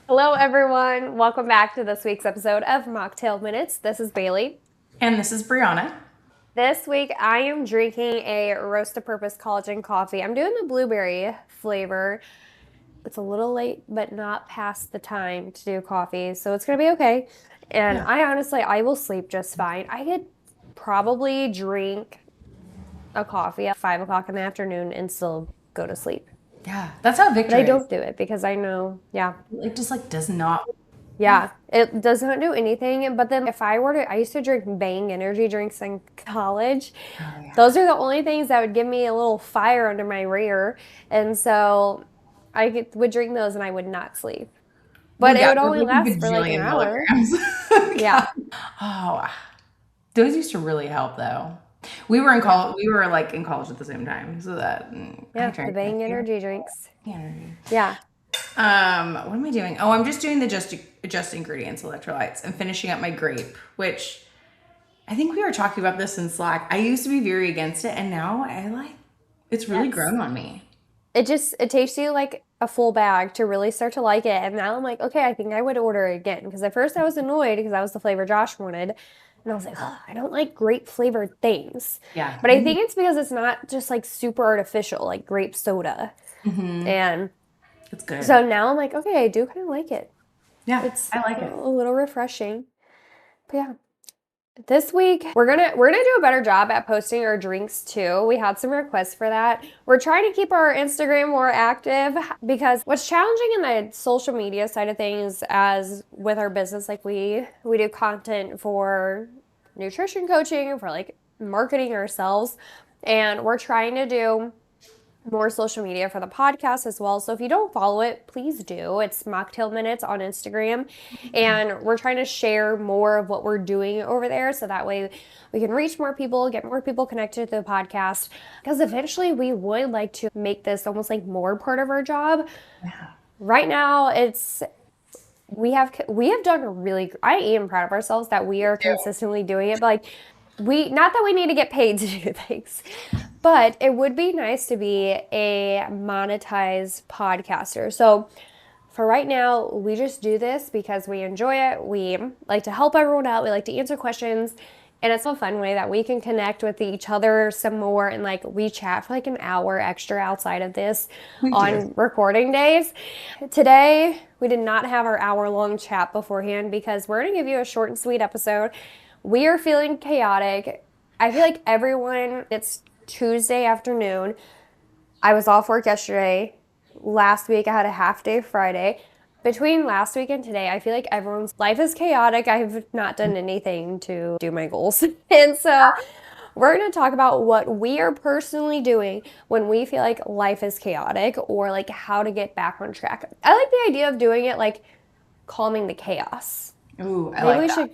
Hello, everyone. Welcome back to this week's episode of Mocktail Minutes. This is Bailey. And this is Brianna. This week, I am drinking a roast-to-purpose collagen coffee. I'm doing the blueberry flavor. It's a little late, but not past the time to do coffee, so it's going to be okay. And I will sleep just fine. I could probably drink a coffee at 5 o'clock in the afternoon and still go to sleep. Yeah, that's how Victor But I is. don't do it because I know, It just does not. Yeah, it does not do anything. But then if I were to, I used to drink Bang energy drinks in college. Oh, yeah. Those are the only things that would give me a little fire under my rear. And so would drink those and I would not sleep. But it would only last for like an hour. Yeah. Oh, those used to really help though. We were in college. We were like in college at the same time, so that Yeah, the Bang energy drinks. Energy. Yeah. What am I doing? Oh, I'm just doing the just ingredients electrolytes. I'm finishing up my grape, which I think we were talking about this in Slack. I used to be very against it, and now it's really grown on me. It takes you like a full bag to really start to like it. And now I'm like, okay, I think I would order it again. Because at first I was annoyed because that was the flavor Josh wanted. And I was like, oh, I don't like grape flavored things. Yeah. But I think it's because it's not just like super artificial, like grape soda. And it's good. So now I'm like, okay, I do kind of like it. Yeah, I like it. A little refreshing. But yeah. This week, we're gonna do a better job at posting our drinks too. We had some requests for that. We're trying to keep our Instagram more active because what's challenging in the social media side of things, as with our business, like we do content for nutrition coaching, for like marketing ourselves, and we're trying to do more social media for the podcast as well. So if you don't follow it, please do. It's Mocktail Minutes on Instagram. And we're trying to share more of what we're doing over there so that way we can reach more people, get more people connected to the podcast. Because eventually we would like to make this almost like more part of our job. Yeah. Right now we have done a really, I am proud of ourselves that we are consistently doing it. But like not that we need to get paid to do things, but it would be nice to be a monetized podcaster. So for right now, we just do this because we enjoy it. We like to help everyone out. We like to answer questions. And it's a fun way that we can connect with each other some more. And like we chat for like an hour extra outside of this on recording days. Today, we did not have our hour-long chat beforehand because we're going to give you a short and sweet episode. We are feeling chaotic. I feel like everyone, it's Tuesday afternoon. I was off work yesterday. Last week I had a half day Friday. Between last week and today, I feel like everyone's life is chaotic. I've not done anything to do my goals. And so we're going to talk about what we are personally doing when we feel like life is chaotic or like how to get back on track. I like the idea of doing it like calming the chaos. Ooh, Maybe we should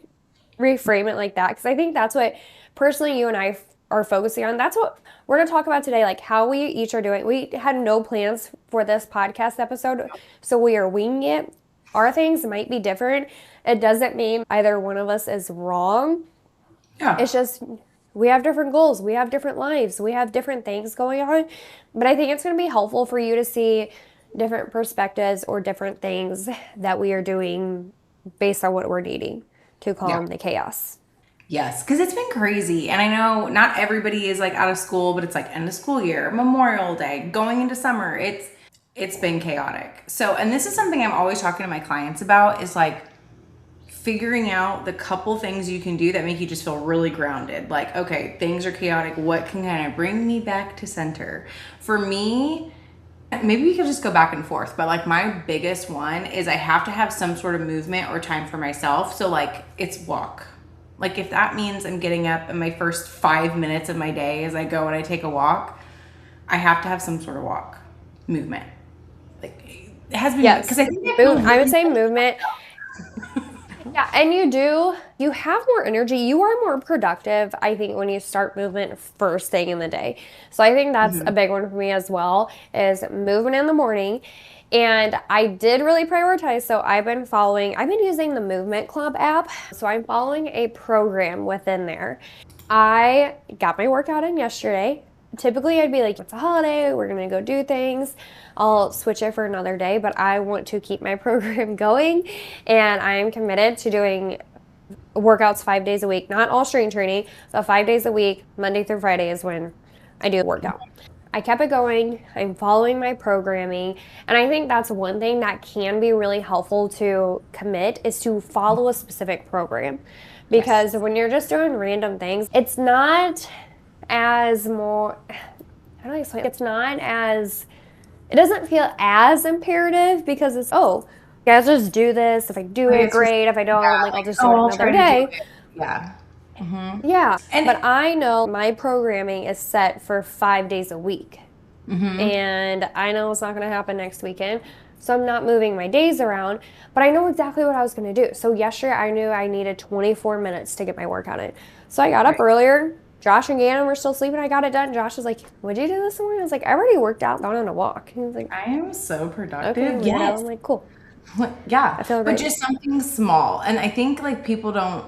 reframe it like that because I think that's what personally you and I are focusing on. That's what we're going to talk about today, like how we each are doing. We had no plans for this podcast episode, so we are winging it. Our things might be different. It doesn't mean either one of us is wrong. Yeah. It's just we have different goals. We have different lives. We have different things going on. But I think it's going to be helpful for you to see different perspectives or different things that we are doing based on what we're needing to calm the chaos. Yes, because it's been crazy. And I know not everybody is like out of school, but it's like end of school year, Memorial Day, going into summer. It's been chaotic. So, and this is something I'm always talking to my clients about is like figuring out the couple things you can do that make you just feel really grounded. Like, okay, things are chaotic. What can kind of bring me back to center? For me, maybe we could just go back and forth, but like my biggest one is I have to have some sort of movement or time for myself. So like it's walk. Like if that means I'm getting up in my first 5 minutes of my day as I go and I take a walk, I have to have some sort of walk movement. Like it has been, because I think I would say movement. Yeah, and you have more energy. You are more productive, I think, when you start movement first thing in the day. So I think that's a big one for me as well, is movement in the morning. And I did really prioritize. So I've been using the Movement Club app. So I'm following a program within there. I got my workout in yesterday. typically I'd be like, it's a holiday, we're gonna go do things. I'll switch it for another day, but I want to keep my program going, and I am committed to doing workouts 5 days a week, not all strength training, but 5 days a week. Monday through Friday is when I do the workout. I kept it going. I'm following my programming. And I think that's one thing that can be really helpful to commit is to follow a specific program. Because Yes. when you're just doing random things, it's not as more, how do I explain? It's not as, it doesn't feel as imperative because it's, oh, yeah, let's just do this. If I do Like it, it's just great. If I don't, yeah, like, I'll like just do oh, it I'll another try to do day. it. Yeah. Yeah, And but I know my programming is set for 5 days a week. And I know it's not going to happen next weekend. So I'm not moving my days around, but I know exactly what I was going to do. So yesterday I knew I needed 24 minutes to get my workout in. So I got up right. earlier. Josh and Gannon were still sleeping. I got it done. Josh was like, "What'd you do this morning?" I was like, "I already worked out, gone on a walk." He was like, I am so "Okay, productive. weirdo." Yes. I'm like, "Cool. Yeah. I feel But great." just something small. And I think like people don't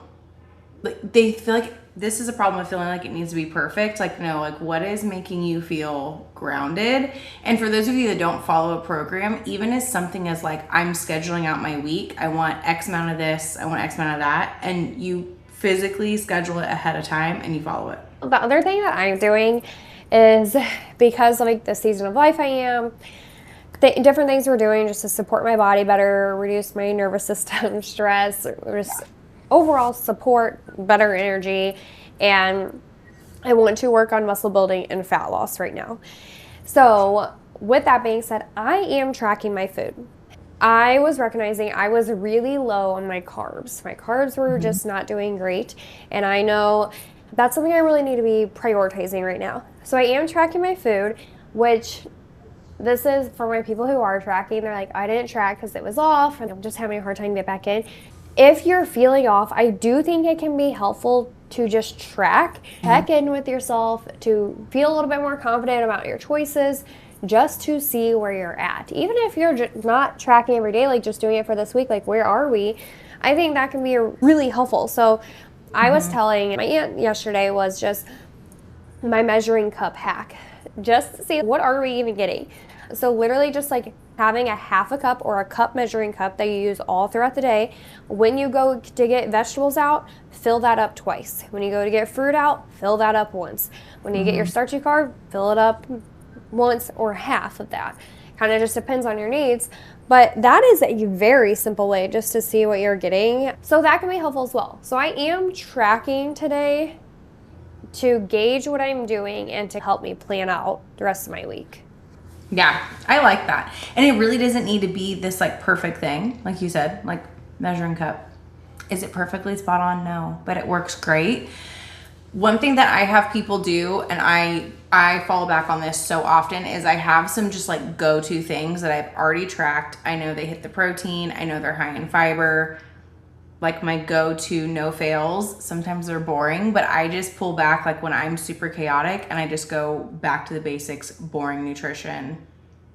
like they feel like this is a problem with feeling like it needs to be perfect. Like, no, like what is making you feel grounded? And for those of you that don't follow a program, even as something as like I'm scheduling out my week, I want X amount of this, I want X amount of that, and you physically schedule it ahead of time and you follow it. The other thing that I'm doing is because like the season of life I am, the different things we're doing just to support my body better, reduce my nervous system stress, just overall support better energy. And I want to work on muscle building and fat loss right now. So, with that being said, I am tracking my food. I was recognizing I was really low on my carbs. My carbs were just not doing great. And I know that's something I really need to be prioritizing right now. So I am tracking my food, which this is for my people who are tracking. They're like, I didn't track because it was off and I'm just having a hard time get back in. If you're feeling off, I do think it can be helpful to just check in with yourself, to feel a little bit more confident about your choices, just to see where you're at. Even if you're not tracking every day, like just doing it for this week, like where are we? I think that can be really helpful. So I was telling my aunt yesterday was just my measuring cup hack, just to see what are we even getting. So literally just like having a half a cup or a cup measuring cup that you use all throughout the day. When you go to get vegetables out, fill that up twice. When you go to get fruit out, fill that up once. When you get your starchy carb, fill it up once or half of that. Kind of just depends on your needs. But that is a very simple way just to see what you're getting. So that can be helpful as well. So I am tracking today to gauge what I'm doing and to help me plan out the rest of my week. Yeah, I like that. And it really doesn't need to be this like perfect thing, like you said, like measuring cup. Is it perfectly spot on? No, but it works great. One thing that I have people do, and I fall back on this so often, is I have some just like go-to things that I've already tracked. I know they hit the protein. I know they're high in fiber. Like my go-to no fails. Sometimes they're boring, but I just pull back like when I'm super chaotic and I just go back to the basics, boring nutrition.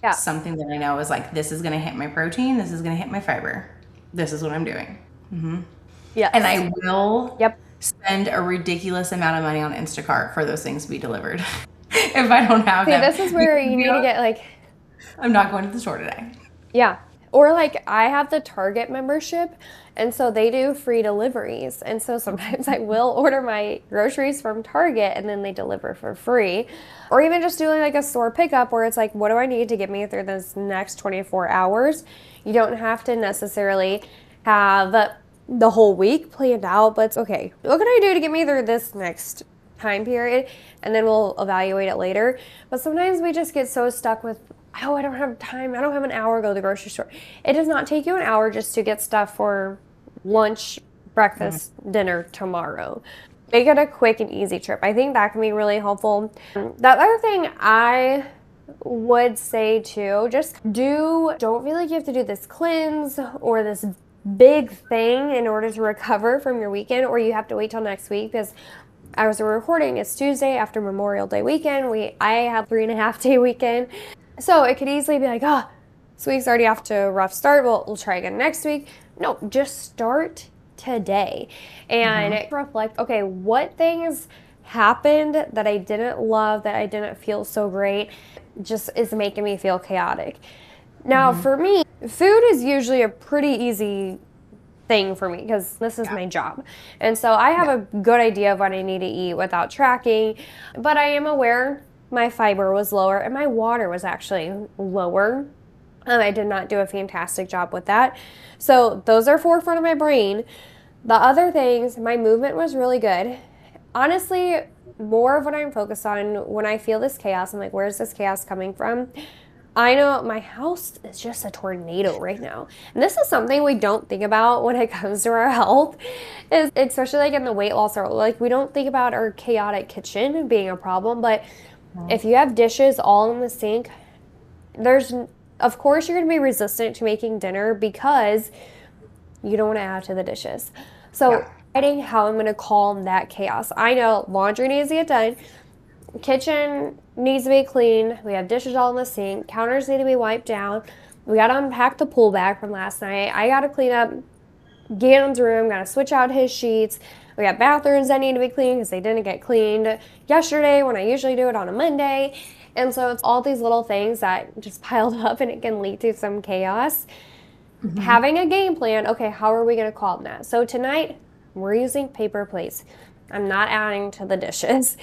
Yeah. Something that I know is like, this is going to hit my protein. This is going to hit my fiber. This is what I'm doing. Yes. And I will Yep. spend a ridiculous amount of money on Instacart for those things to be delivered. If I don't have See, them. this is where you need to get like, I'm not going to the store today. yeah. Or like I have the Target membership, and so they do free deliveries. And so sometimes I will order my groceries from Target and then they deliver for free. Or even just doing like a store pickup where it's like, what do I need to get me through this next 24 hours? You don't have to necessarily have the whole week planned out, but it's okay. What can I do to get me through this next time period? And then we'll evaluate it later. But sometimes we just get so stuck with, oh, I don't have time. I don't have an hour to go to the grocery store. It does not take you an hour just to get stuff for lunch, breakfast, dinner tomorrow. Make it a quick and easy trip. I think that can be really helpful. The other thing I would say too, don't feel like you have to do this cleanse or this big thing in order to recover from your weekend, or you have to wait till next week, because as we're recording, it's Tuesday after Memorial Day weekend. I have 3.5 day weekend. So it could easily be like, oh, this week's already off to a rough start. We'll try again next week. No, just start today and reflect, okay, what things happened that I didn't love, that I didn't feel so great, just is making me feel chaotic. Now, Hmm. for me, food is usually a pretty easy thing for me because this is Yeah. my job. And so I have Yeah. a good idea of what I need to eat without tracking, but I am aware my fiber was lower and my water was actually lower. I did not do a fantastic job with that. So those are forefront of my brain. The other things, my movement was really good. Honestly, more of what I'm focused on when I feel this chaos, I'm like, where's this chaos coming from? I know my house is just a tornado right now. And this is something we don't think about when it comes to our health, is especially like in the weight loss or like we don't think about our chaotic kitchen being a problem, but if you have dishes all in the sink, there's of course you're going to be resistant to making dinner because you don't want to add to the dishes. Yeah. So, deciding how I'm going to calm that chaos. I know laundry needs to get done, kitchen needs to be clean, we have dishes all in the sink, counters need to be wiped down. We got to unpack the pool bag from last night. I got to clean up Gannon's room, got to switch out his sheets. We got bathrooms that need to be cleaned because they didn't get cleaned yesterday when I usually do it on a Monday. And so it's all these little things that just piled up and it can lead to some chaos. Hmm. Having a game plan, okay, how are we going to calm that? So tonight, we're using paper plates. I'm not adding to the dishes.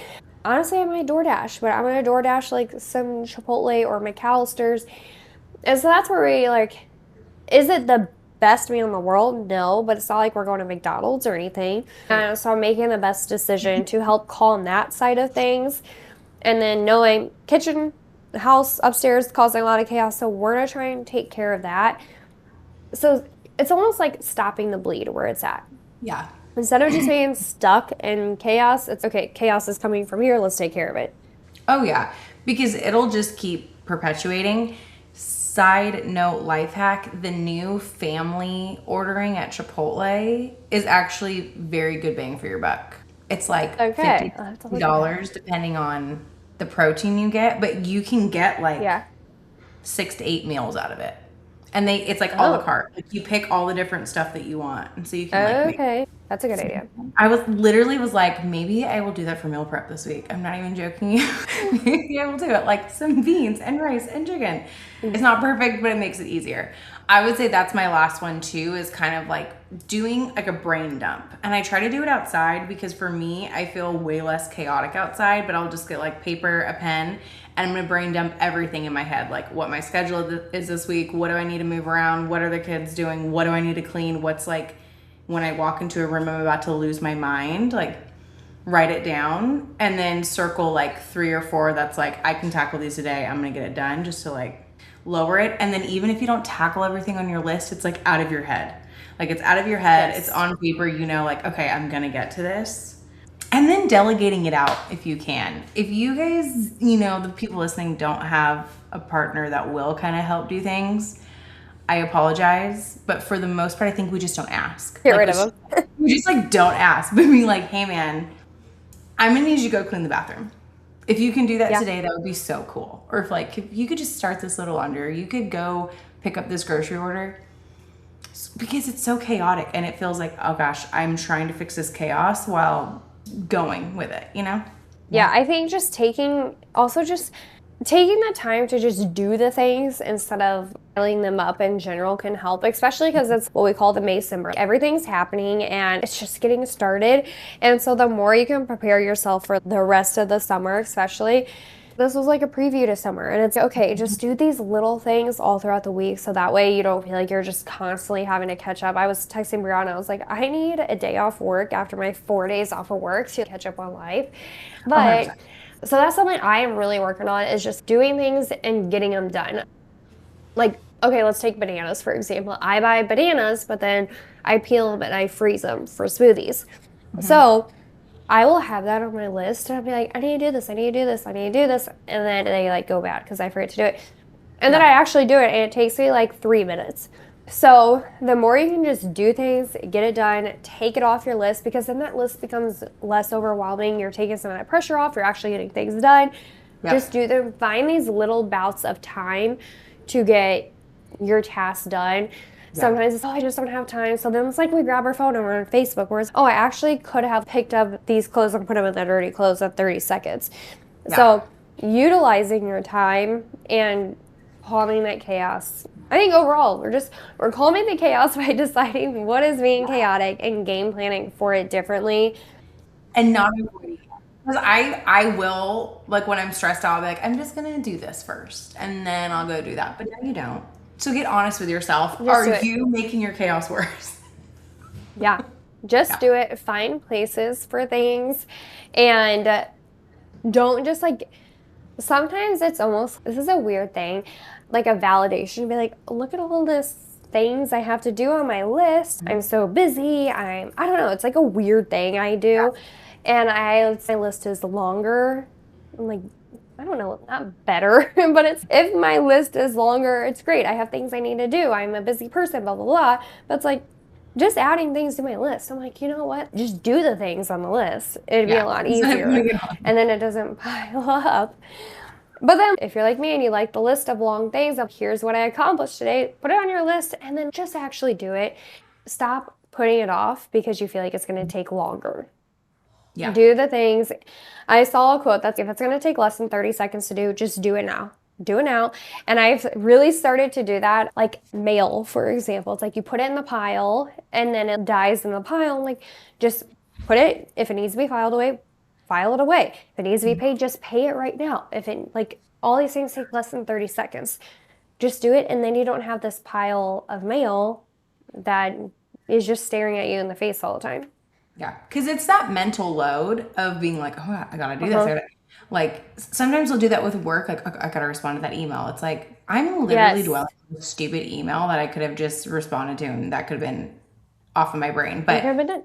Honestly, I might DoorDash, but I'm going to DoorDash like some Chipotle or McAllister's. And so that's where we like, is it the best meal in the world? No, but it's not like we're going to McDonald's or anything. So I'm making the best decision to help calm that side of things. And then knowing kitchen, house upstairs causing a lot of chaos. So we're going to try and take care of that. So it's almost like stopping the bleed where it's at. Yeah. Instead of just being stuck in chaos, it's okay, chaos is coming from here, let's take care of it. Oh, yeah. Because it'll just keep perpetuating. Side note life hack, the new family ordering at Chipotle is actually very good bang for your buck. It's like 50 Okay, I'll have to look at that. dollars depending on the protein you get, but you can get like Yeah. 6 to 8 meals out of it. And it's like a la Oh, carte. Like you pick all the different stuff that you want. And so you can like make. okay. That's a good idea. I was literally was like, maybe I will do that for meal prep this week. I'm not even joking you. Maybe I will do it. Like some beans and rice and chicken. It's not perfect, but it makes it easier. I would say that's my last one too, is kind of like doing like a brain dump. And I try to do it outside because for me, I feel way less chaotic outside, but I'll just get like paper, a pen, and I'm gonna brain dump everything in my head. Like what my schedule is this week, what do I need to move around, what are the kids doing, what do I need to clean, what's like when I walk into a room, I'm about to lose my mind, like write it down and then circle like 3 or 4 that's like, I can tackle these today. I'm going to get it done just to like lower it. And then even if you don't tackle everything on your list, it's like out of your head. Like it's out of your head. It's Yes. on paper, you know, like, okay, I'm going to get to this. And then delegating it out if you can. If you guys, you know, the people listening don't have a partner that will kind of help do things, I apologize, but for the most part, I think we just don't ask. Get Like rid of them. we just like don't ask, but be like, hey man, I'm gonna need you to go clean the bathroom. If you can do that Yeah. today, that would be so cool. Or if you could just start this little under, you could go pick up this grocery order because it's so chaotic and it feels like, oh gosh, I'm trying to fix this chaos while going with it, you know? Yeah, I think just taking the time to just do the things instead of piling them up in general can help, especially because it's what we call the Mason burn. Everything's happening and it's just getting started. And so the more you can prepare yourself for the rest of the summer, especially, this was like a preview to summer. And it's okay, just do these little things all throughout the week so that way you don't feel like you're just constantly having to catch up. I was texting Brianna, I was like, I need a day off work after my 4 days off of work to catch up on life. But 100%. so that's something I am really working on is just doing things and getting them done. Like, okay, let's take bananas for example. I buy bananas, but then I peel them and I freeze them for smoothies. So I will have that on my list and I'll be like, I need to do this, I need to do this, I need to do this. And then they like go bad because I forget to do it. And then I Yeah. actually do it and it takes me like 3 minutes. So the more you can just do things, get it done, take it off your list because then that list becomes less overwhelming. You're taking some of that pressure off, you're actually getting things done. Just Yep. do them, find these little bouts of time to get your tasks done. Yeah. Sometimes it's, oh, I just don't have time. So then it's like we grab our phone and we're on Facebook. Whereas, oh, I actually could have picked up these clothes and put them in the dirty clothes in 30 seconds. Yeah. So utilizing your time and calming that chaos. I think overall, we're calming the chaos by deciding what is being chaotic and game planning for it differently. And not avoiding it. Because I will, like when I'm stressed out, I'll be like, I'm just gonna do this first and then I'll go do that. But no, you don't. So get honest with yourself. Just Are do it. you making your chaos worse? Yeah. Just Yeah. do it. Find places for things and don't just like sometimes it's almost this is a weird thing, like a validation. Be like, look at all this things I have to do on my list. I'm so busy. I don't know, it's like a weird thing I do. And my list is longer. I'm like, I don't know, not better, but it's if my list is longer, it's great. I have things I need to do. I'm a busy person, blah blah blah. But it's like just adding things to my list. I'm like, you know what? Just do the things on the list. It'd be a Yeah. lot Instead of easier. putting it on. And then it doesn't pile up. But then if you're like me and you like the list of long things of here's what I accomplished today, put it on your list and then just actually do it. Stop putting it off because you feel like it's going to take longer. Yeah. Do the things. I saw a quote that's if it's going to take less than 30 seconds to do, just do it now. Do it now. And I've really started to do that. Like mail, for example. It's like you put it in the pile and then it dies in the pile. Like just put it, if it needs to be filed away, file it away. If it needs to be paid, just pay it right now. If it, like, all these things take less than 30 seconds. Just do it. And then you don't have this pile of mail that is just staring at you in the face all the time. Yeah, because it's that mental load of being like, oh, I gotta do this. Uh-huh. Like sometimes we'll do that with work. Like I gotta respond to that email. It's like I'm literally Yes. dwelling on a stupid email that I could have just responded to, and that could have been off of my brain. It could But have been done.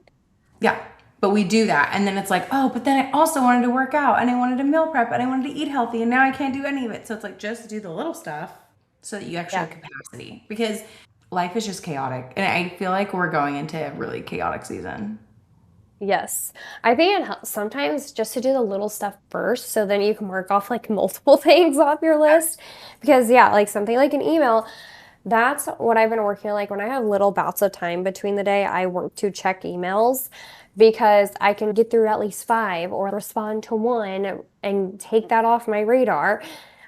yeah, but we do that, and then it's like, oh, but then I also wanted to work out, and I wanted to meal prep, and I wanted to eat healthy, and now I can't do any of it. So it's like just do the little stuff so that you actually Yeah. have capacity because life is just chaotic, and I feel like we're going into a really chaotic season. Yes. I think it helps sometimes just to do the little stuff first so then you can work off like multiple things off your list. Because, yeah, like something like an email, that's what I've been working on. Like when I have little bouts of time between the day, I work to check emails because I can get through at least five or respond to one and take that off my radar.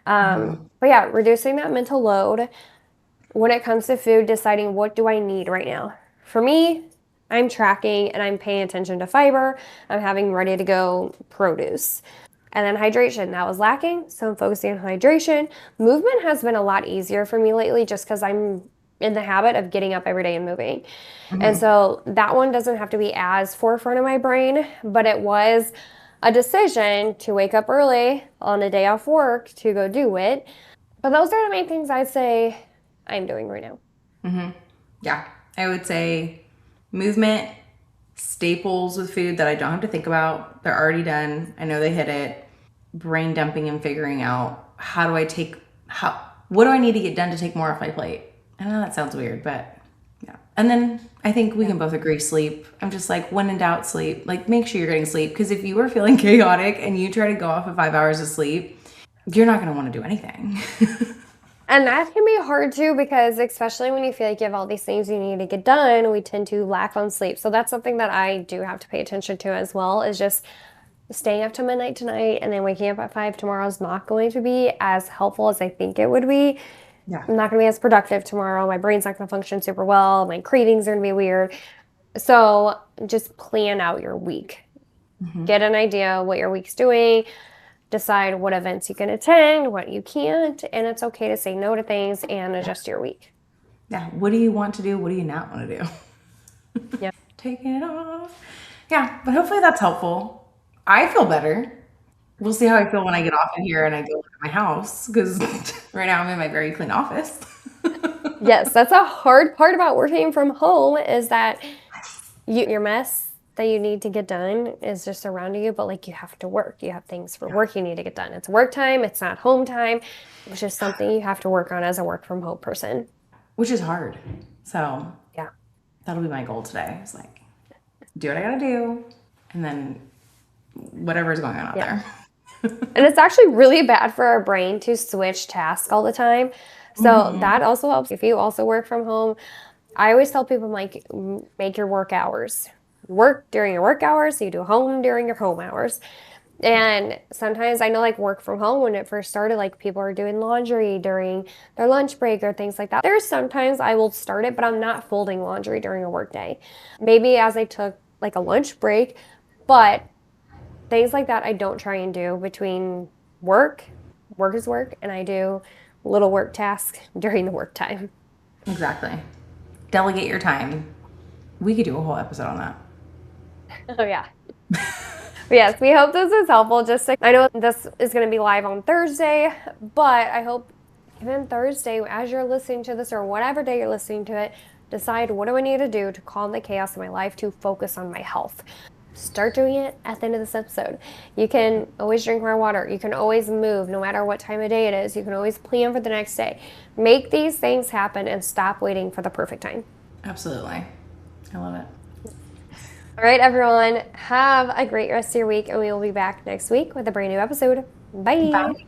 But yeah, reducing that mental load when it comes to food, deciding what do I need right now. For me, I'm tracking and I'm paying attention to fiber. I'm having ready to go produce. And then hydration, that was lacking. So I'm focusing on hydration. Movement has been a lot easier for me lately just because I'm in the habit of getting up every day and moving. And so that one doesn't have to be as forefront of my brain, but it was a decision to wake up early on a day off work to go do it. But those are the main things I'd say I'm doing right now. Yeah, I would say movement, staples with food that I don't have to think about. They're already done. I know they hit it. Brain dumping and figuring out what do I need to get done to take more off my plate? I know that sounds weird, but yeah. And then I think we can both agree sleep. I'm just like, when in doubt, sleep. Like, make sure you're getting sleep because if you are feeling chaotic and you try to go off of 5 hours of sleep, you're not going to want to do anything. And that can be hard too because especially when you feel like you have all these things you need to get done, we tend to lack on sleep. So that's something that I do have to pay attention to as well is just staying up to midnight tonight and then waking up at 5 tomorrow is not going to be as helpful as I think it would be. Yeah. I'm not going to be as productive tomorrow. My brain's not going to function super well. My cravings are going to be weird. So just plan out your week. Get an idea what your week's doing. Decide what events you can attend, what you can't, and it's okay to say no to things and adjust your week. Yeah. What do you want to do? What do you not want to do? Yeah. Take it off. Yeah, but hopefully that's helpful. I feel better. We'll see how I feel when I get off of here and I go look at my house because right now I'm in my very clean office. Yes, that's a hard part about working from home is that your mess that you need to get done is just surrounding you, but like you have to work. You have things for work you need to get done. It's work time, it's not home time. It's just something you have to work on as a work from home person. Which is hard. So Yeah. that'll be my goal today. It's like, do what I gotta do, and then whatever's going on out there. And it's actually really bad for our brain to switch tasks all the time. So that also helps if you also work from home. I always tell people, I'm like, make your work hours. Work during your work hours, so you do home during your home hours. And sometimes I know like work from home when it first started, like people are doing laundry during their lunch break or things like that. There's sometimes I will start it, but I'm not folding laundry during a work day. Maybe as I took like a lunch break, but things like that I don't try and do between work, work is work, and I do little work tasks during the work time. Exactly. Delegate your time. We could do a whole episode on that. Oh yeah. But yes, we hope this is helpful. I know this is going to be live on Thursday, but I hope even Thursday, as you're listening to this or whatever day you're listening to it, decide what do I need to do to calm the chaos in my life to focus on my health. Start doing it at the end of this episode. You can always drink more water. You can always move no matter what time of day it is. You can always plan for the next day. Make these things happen and stop waiting for the perfect time. Absolutely. I love it. All right, everyone, have a great rest of your week, and we will be back next week with a brand new episode. Bye. Bye.